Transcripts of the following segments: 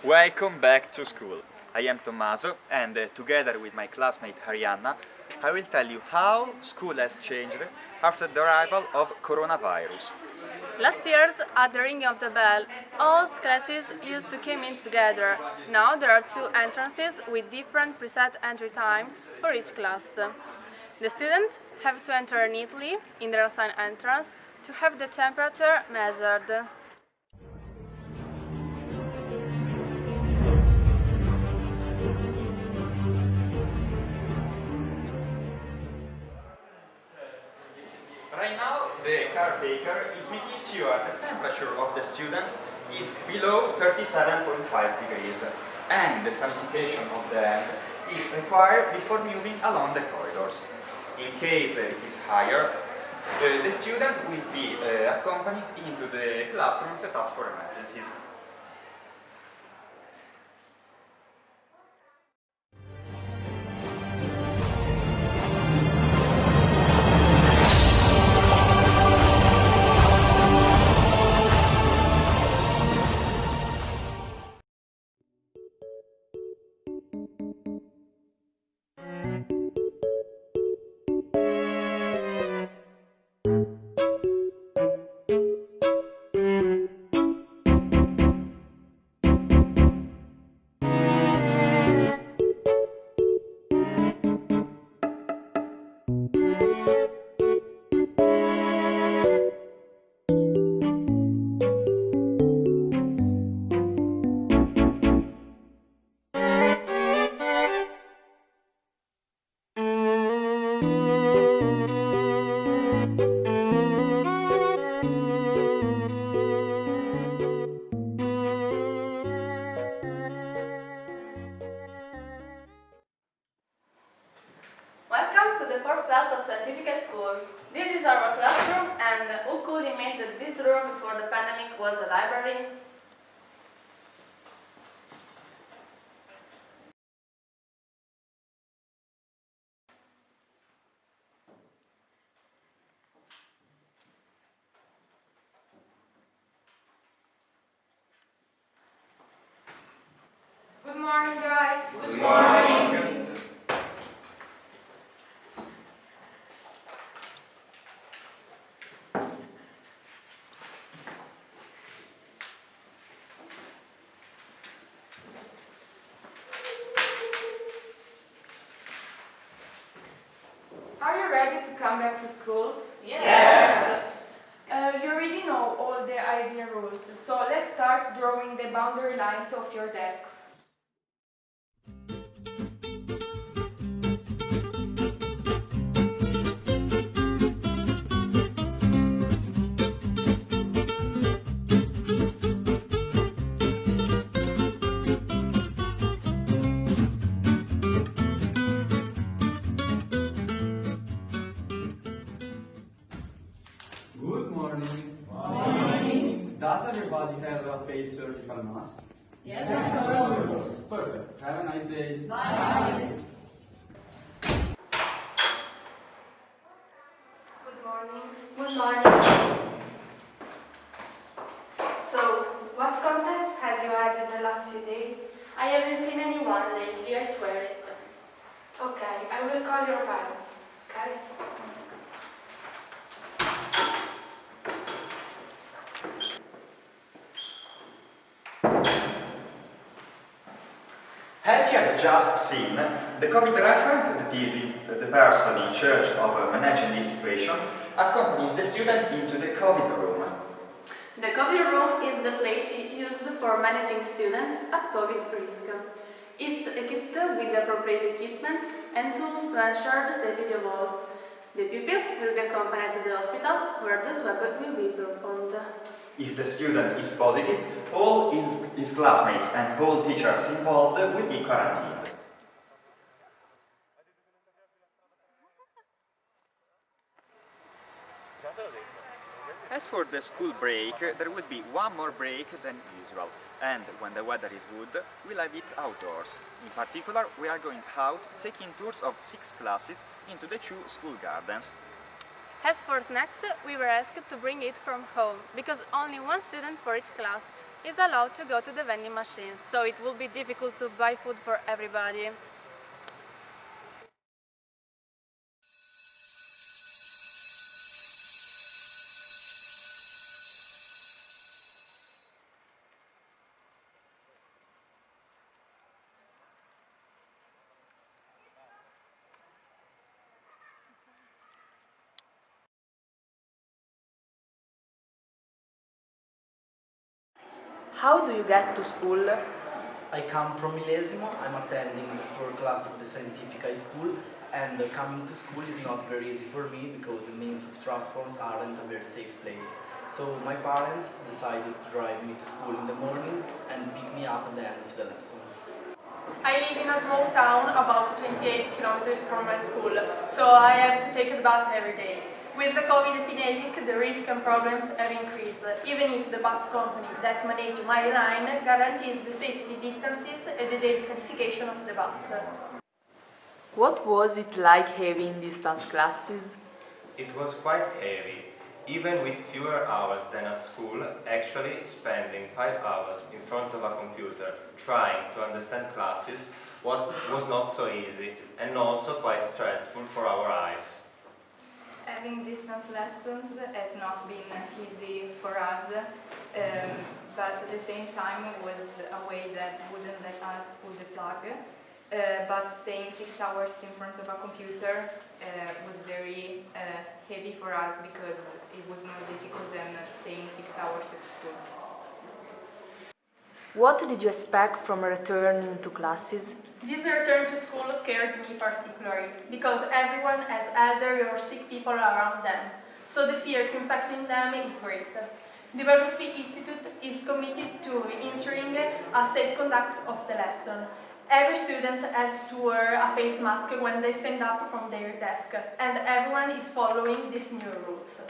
Welcome back to school. I am Tommaso and together with my classmate Arianna, I will tell you how school has changed after the arrival of coronavirus. Last year, at the ringing of the bell, all classes used to come in together. Now there are two entrances with different preset entry time for each class. The students have to enter neatly in their assigned entrance to have the temperature measured. Right now, the caretaker is making sure the temperature of the students is below 37.5 degrees and the sanification of the hands is required before moving along the corridors. In case it is higher, the student will be accompanied into the classroom set up for emergencies. Welcome to the fourth class of scientific school. This is our classroom, and who could imagine this room before the pandemic was a library? Good morning, guys. Good morning. Are you ready to come back to school? Yes. You already know all the ISIN rules, so let's start drawing the boundary lines of your desks. Good morning. Morning. Does everybody have a face surgical mask? Yes. Perfect. Have a nice day. Bye. Good morning. Good morning. So, what contacts have you had in the last few days? I haven't seen anyone lately, I swear it. Okay, I will call your parents. Okay? As you have just seen, the COVID referent, that is the person in charge of managing this situation, accompanies the student into the COVID room. The COVID room is the place used for managing students at COVID risk. It's equipped with the appropriate equipment and tools to ensure the safety of all. The pupil will be accompanied to the hospital where the swab will be performed. If the student is positive, all his classmates and all teachers involved will be quarantined. As for the school break, there will be one more break than usual, and when the weather is good, we'll have it outdoors. In particular, we are going out taking tours of 6 classes into the 2 school gardens. As for snacks, we were asked to bring it from home, because only one student for each class is allowed to go to the vending machines, so it will be difficult to buy food for everybody. How do you get to school? I come from LICEO. I'm attending the fourth class of the scientific high school, and coming to school is not very easy for me because the means of transport aren't a very safe place. So my parents decided to drive me to school in the morning and pick me up at the end of the lessons. I live in a small town about 28 kilometers from my school, so I have to take the bus every day. With the COVID epidemic, the risk and problems have increased, even if the bus company that manages my line guarantees the safety distances and the daily sanification of the bus. What was it like having distance classes? It was quite heavy, even with fewer hours than at school. Actually, spending 5 hours in front of a computer trying to understand classes was not so easy and also quite stressful for our eyes. Having distance lessons has not been easy for us, but at the same time was a way that wouldn't let us pull the plug. But staying 6 hours in front of a computer was very heavy for us because it was more difficult than staying 6 hours at school. What did you expect from returning to classes? This return to school scared me particularly, because everyone has elderly or sick people around them, so the fear to infecting them is great. The Baruffi Institute is committed to ensuring a safe conduct of the lesson. Every student has to wear a face mask when they stand up from their desk, and everyone is following these new rules.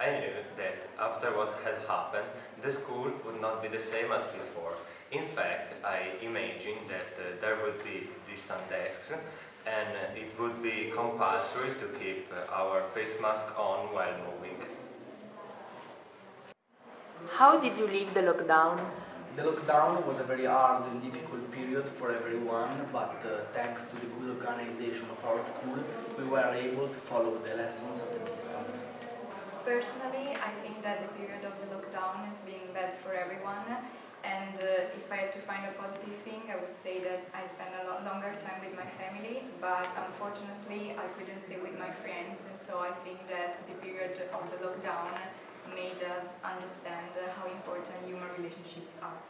I knew that after what had happened, the school would not be the same as before. In fact, I imagined that there would be distant desks and it would be compulsory to keep our face mask on while moving. How did you live the lockdown? The lockdown was a very hard and difficult period for everyone, but thanks to the good organization of our school, we were able to follow the lessons at a distance. Personally, I think that the period of the lockdown has been bad for everyone, and if I had to find a positive thing, I would say that I spent a lot longer time with my family, but unfortunately I couldn't stay with my friends, and so I think that the period of the lockdown made us understand how important human relationships are.